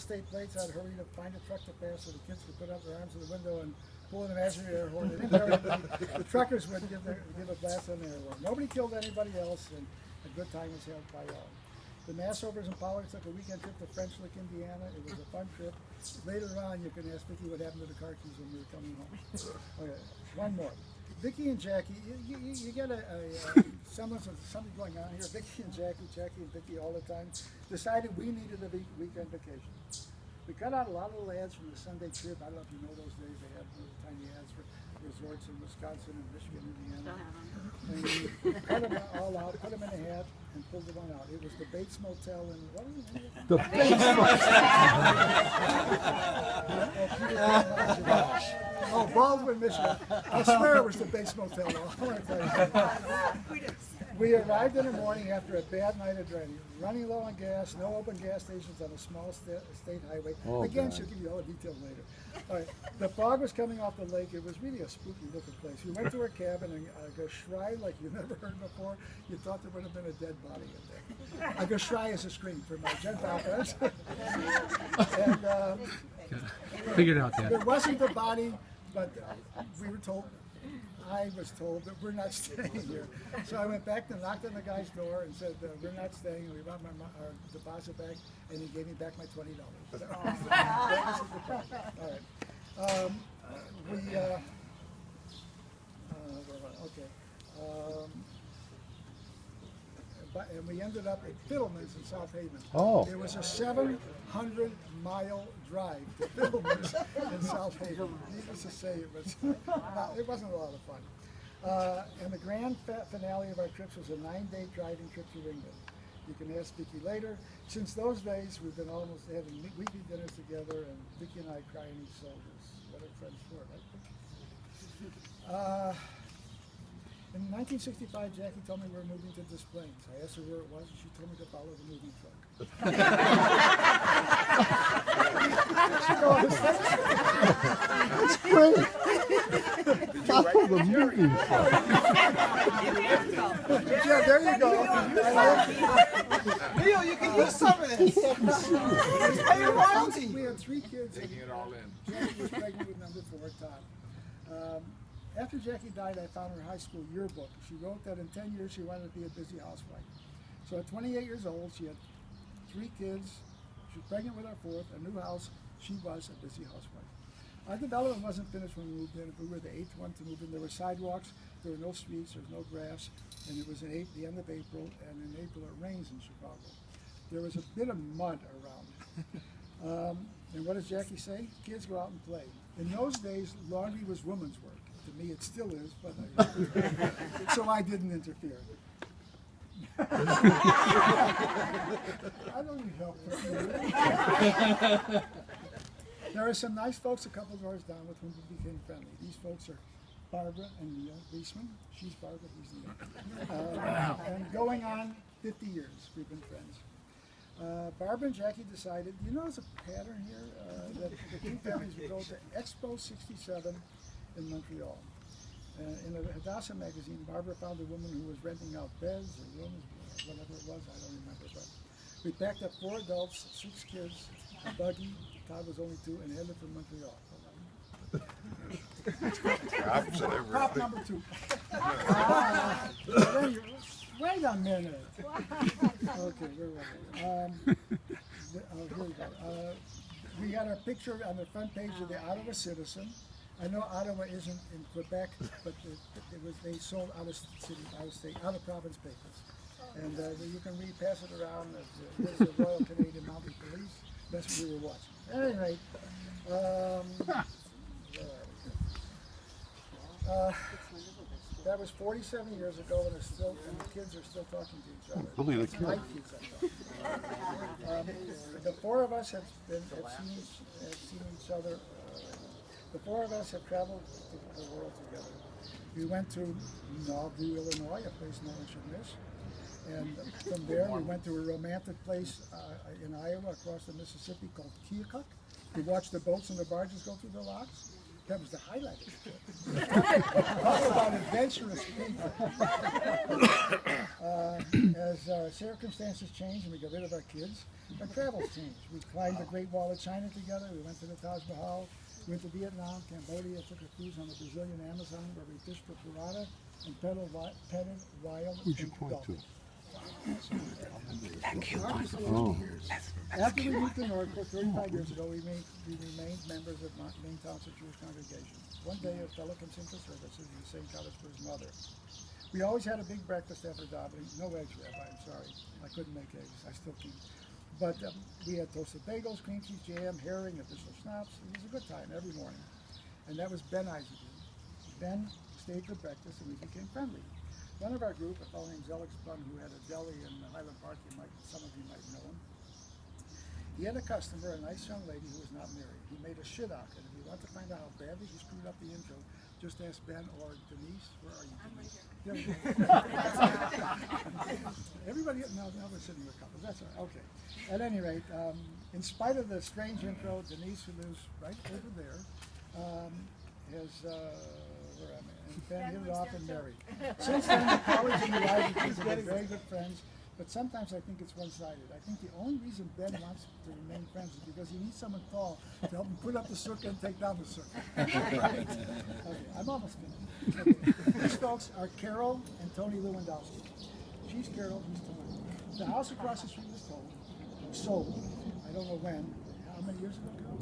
state plates, I'd hurry to find a truck to pass so the kids could put up their arms to the window and pull an imaginary air horn. The truckers would give a blast on the air horn. Nobody killed anybody else, and a good time was had by all. The Massovers and Pollards took a weekend trip to French Lick, Indiana. It was a fun trip. Later on, you can ask Vicki what happened to the car keys when we were coming home. Okay, one more. Vicki and Jackie, you get a semblance of something going on here. Vicki and Jackie and Vicki all the time, decided we needed a weekend vacation. We cut out a lot of the ads from the Sunday trip. I don't know if you know those days. They had those tiny ads for resorts in Wisconsin and Michigan, Indiana. And we cut them all out, put them in a hat, and pulled the one out. It was the Bates Motel in, what was the name of it? The Bates Motel. Oh, Baldwin, Michigan. I swear it was the Bates Motel. I want to tell you. We arrived in the morning after a bad night of driving, running low on gas, no open gas stations on a small state highway. Oh, Again, God. she'll give you all the details later. All right. The fog was coming off the lake. It was really a spooky looking place. We went to her cabin and a geschrei like you've never heard before. You thought there would have been a dead body in there. A geschrei is a scream for my Gentile friends. And Figured it out, Dad. there wasn't a body, but we were told, I was told that we're not staying here. So I went back and knocked on the guy's door and said, we're not staying, we want our deposit back, and he gave me back my $20. All right. And we ended up at Fiddleman's in South Haven. Oh. It was a 700-mile drive to Fiddleman's in South Haven. Needless to say, it wasn't a lot of fun. And the grand finale of our trips was a 9-day driving trip to England. You can ask Vicki later. Since those days, we've been almost having weekly dinners together, and Vicki and I crying each shoulders. What are friends for, right? In 1965, Jackie told me we were moving to Des Plaines. I asked her where it was, and she told me to follow the moving truck. That's great. Follow the moving truck. Yeah, there you go. Neil, you can use some of this. Pay your royalty. We had 3 kids. Taking it all in. Jackie was pregnant with number 4, Tom. After Jackie died, I found her high school yearbook. She wrote that in 10 years she wanted to be a busy housewife. So at 28 years old, she had 3 kids. She was pregnant with our 4th, a new house. She was a busy housewife. Our development wasn't finished when we moved in. We were the 8th one to move in. There were sidewalks, there were no streets, there was no grass, and it was the end of April, and in April it rains in Chicago. There was a bit of mud around. And what does Jackie say? Kids go out and play. In those days, laundry was women's work. To me, it still is, but so I didn't interfere. I don't need help. There are some nice folks a couple doors down with whom we became friendly. These folks are Barbara and Neil Reisman. She's Barbara, he's Neil. And going on 50 years, we've been friends. Barbara and Jackie decided, you know, there's a pattern here that the 2 families would go to Expo 67 in Montreal. In a Hadassah magazine, Barbara found a woman who was renting out beds or rooms, whatever it was, I don't remember. But we packed up 4 adults, 6 kids, a buggy. Todd was only 2, and headed for Montreal. Prop number 2. Wait a minute. Okay, where was it? Here we go. We had our picture on the front page of the Ottawa Citizen. I know Ottawa isn't in Quebec, but they sold out of city, out of state, out of province papers. And you can pass it around. There's the Royal Canadian Mounted Police. That's what we were watching. At any rate, that was 47 years ago, and the kids are still talking to each other. Bully the kids. My kids, I know. The 4 of us have seen each other. The 4 of us have traveled the world together. We went to Nauvoo, Illinois, a place no one should miss. And from there, we went to a romantic place in Iowa across the Mississippi called Keokuk. We watched the boats and the barges go through the locks. That was the highlight of the trip. Talk about adventurous people. As circumstances changed and we got rid of our kids, our travels changed. We climbed the Great Wall of China together. We went to the Taj Mahal. We went to Vietnam, Cambodia, took a cruise on the Brazilian Amazon where we fished for piranha and petted wild Who'd you point to? Oh. After we moved to Northport 35 years ago, we remained members of Main Township Jewish congregation. One day, a fellow comes into services in the same cottage for his mother. We always had a big breakfast after davening. No eggs, Rabbi, I'm sorry. I couldn't make eggs. I still can't. But we had toasted bagels, cream cheese, jam, herring, additional schnapps. It was a good time every morning. And that was Ben Isaac. Ben stayed for breakfast and we became friendly. One of our group, a fellow named Zelix Bun, who had a deli in Highland Park, some of you might know him. He had a customer, a nice young lady who was not married. He made a shidduch, and if you want to find out how badly he screwed up the intro, just ask Ben or Denise. Where are you, Denise? I'm right here. Everybody, now we're sitting with couples. That's all right. Okay. At any rate, in spite of the strange intro, Denise, who lives right over there, where am I? And Ben hit it off and married. Since then, the college and the libraries have been very good friends, but sometimes I think it's one-sided. I think the only reason Ben wants to remain friends is because he needs someone tall to help him put up the sukkah and take down the sukkah. Right? Okay, I'm almost finished. Okay. These folks are Carol and Tony Lewandowski. She's Carol, he's Tony. The house across the street was sold. I don't know when. How many years ago, Carol?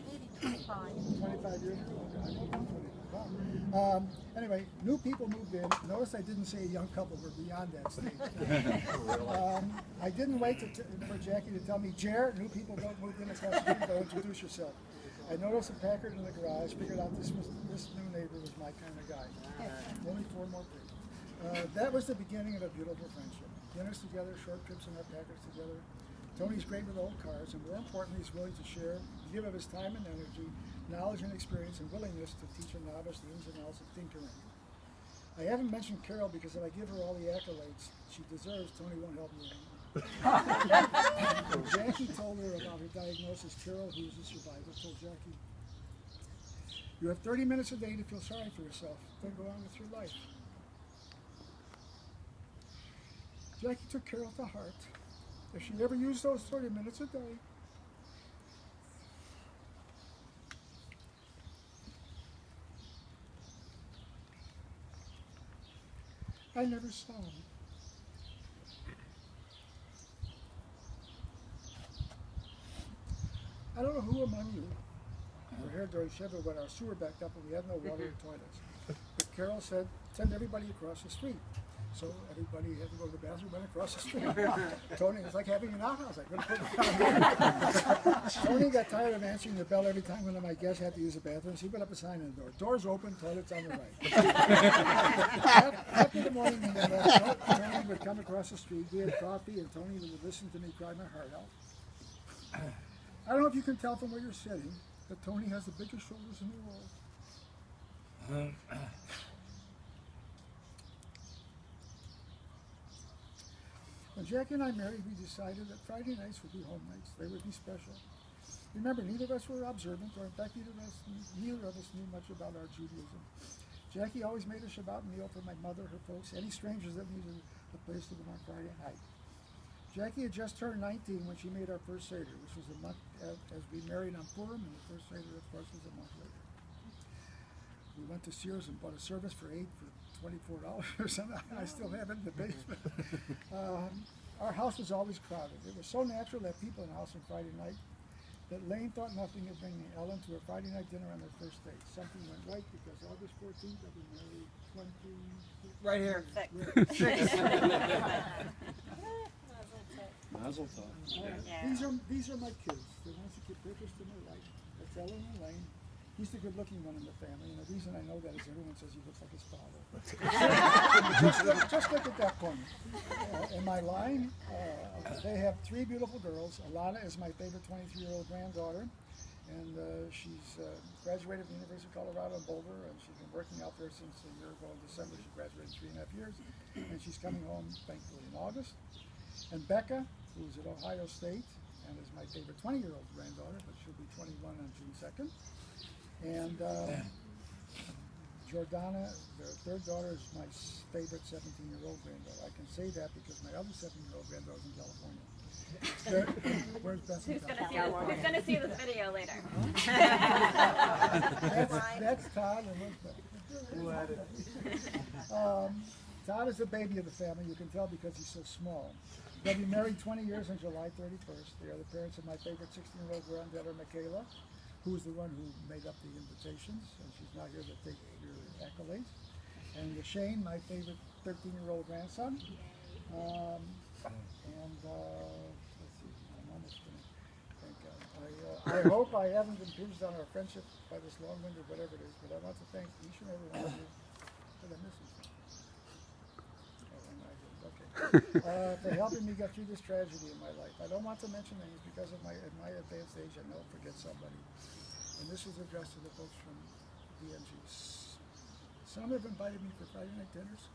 Maybe 25. 25 years ago? Okay, I know about 25. Wow. Anyway, new people moved in. Notice I didn't say a young couple. We're beyond that stage. I didn't wait for Jackie to tell me, Jer, new people don't move in across the street. Go introduce yourself. I noticed a Packard in the garage. Figured out this new neighbor was my kind of guy. Only 4 more days. That was the beginning of a beautiful friendship. Dinners together, short trips in our Packards together. Tony's great with old cars, and more importantly, he's willing to share, give of his time and energy, knowledge and experience, and willingness to teach a novice the ins and outs of tinkering. I haven't mentioned Carol because if I give her all the accolades she deserves, Tony won't help me anymore. When Jackie told her about her diagnosis, Carol, who was a survivor, told Jackie, "You have 30 minutes a day to feel sorry for yourself, then go on with your life." Jackie took Carol to heart. If she never used those 30 minutes a day, I never saw him. I don't know who among you were here during Shiva when our sewer backed up and we had no water or toilets. But Carol said, send everybody across the street. So everybody had to go to the bathroom, went across the street. Tony, it's like having an outhouse. I couldn't put it down. Tony got tired of answering the bell every time one of my guests had to use the bathroom, so he put up a sign on the door. Doors open, toilets on the right. After the morning meeting, Tony would come across the street, we had coffee, and Tony would listen to me cry my heart out. I don't know if you can tell from where you're sitting, but Tony has the biggest shoulders in the world. When Jackie and I married, we decided that Friday nights would be home nights. They would be special. Remember, neither of us were observant, or in fact, neither of us knew much about our Judaism. Jackie always made a Shabbat meal for my mother, her folks, any strangers that needed a place to go on Friday night. Jackie had just turned 19 when she made our first Seder, which was a month as we married on Purim, and the first Seder, of course, was a month later. We went to Sears and bought a service for $24 or something. I still have it in the basement. Our house was always crowded. It was so natural that people in the house on Friday night that Lane thought nothing of bringing Ellen to a Friday night dinner on their first date. Something went right because August 14th, I've been married 20... Right here. Mazel tov. These are my kids. The ones that give purpose to my life. That's Ellen and Lane. He's the good-looking one in the family, and the reason I know that is everyone says he looks like his father. just look at that corner. In my line, they have 3 beautiful girls. Alana is my favorite 23-year-old granddaughter, and she's graduated from the University of Colorado in Boulder, and she's been working out there since a year ago in December. She graduated 3.5 years, and she's coming home, thankfully, in August. And Becca, who's at Ohio State, Jordana is my favorite 20-year-old granddaughter, but she'll be 21 on June 2nd. And Jordana, the third daughter, is my favorite 17-year-old granddaughter. I can say that because my other 7-year-old granddaughter is in California. Where's Beth? Who's gonna see this video later? That's Todd and Elizabeth. Todd is the baby of the family. You can tell because he's so small. They'll be married 20 years on July 31st. They are the parents of my favorite 16-year-old granddaughter, Michaela, who's the one who made up the invitations, and she's not here to take your accolades. And Shane, my favorite 13-year-old grandson. Let's see, I'm almost finished. Thank God. I hope I haven't impinged on our friendship by this long-winded whatever it is, but I want to thank each and every one of you. Did I miss something? For helping me get through this tragedy in my life. I don't want to mention names because of at my advanced age, I know I'll forget somebody. And this is addressed to the folks from DNGs. Some have invited me for Friday night dinners.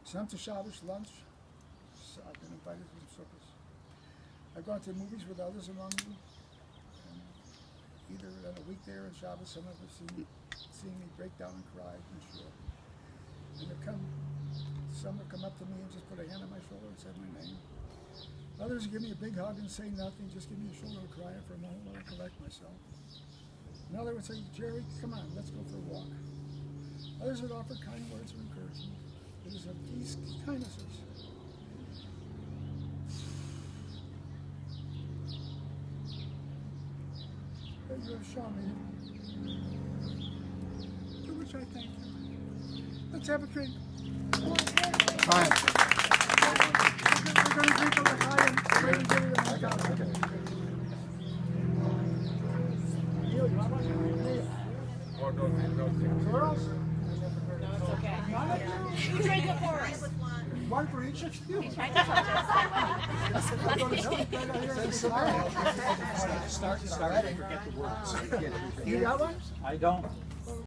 Some to Shabbos lunch. So I've been invited to some circus. I've gone to movies with others among you. And either on a week there in Shabbos, some of us seen me break down and cry, I'm sure. And some have come up to me and just put a hand on my shoulder and said my name. Others give me a big hug and say nothing, just give me a shoulder to cry for a moment while I collect myself. Another would say, Jerry, come on, let's go for a walk. Others would offer kind words of encouragement. It is of these kindnesses that you have shown me, for which I thank you. Let's have a drink. We're going to drink a l'chaim. We're going to give you the Neil, you want one? Oh, no. Girls? No, it's okay. None of you? You drink it for us. One for each of you? Try to touch Start and forget the words. You got one? I don't.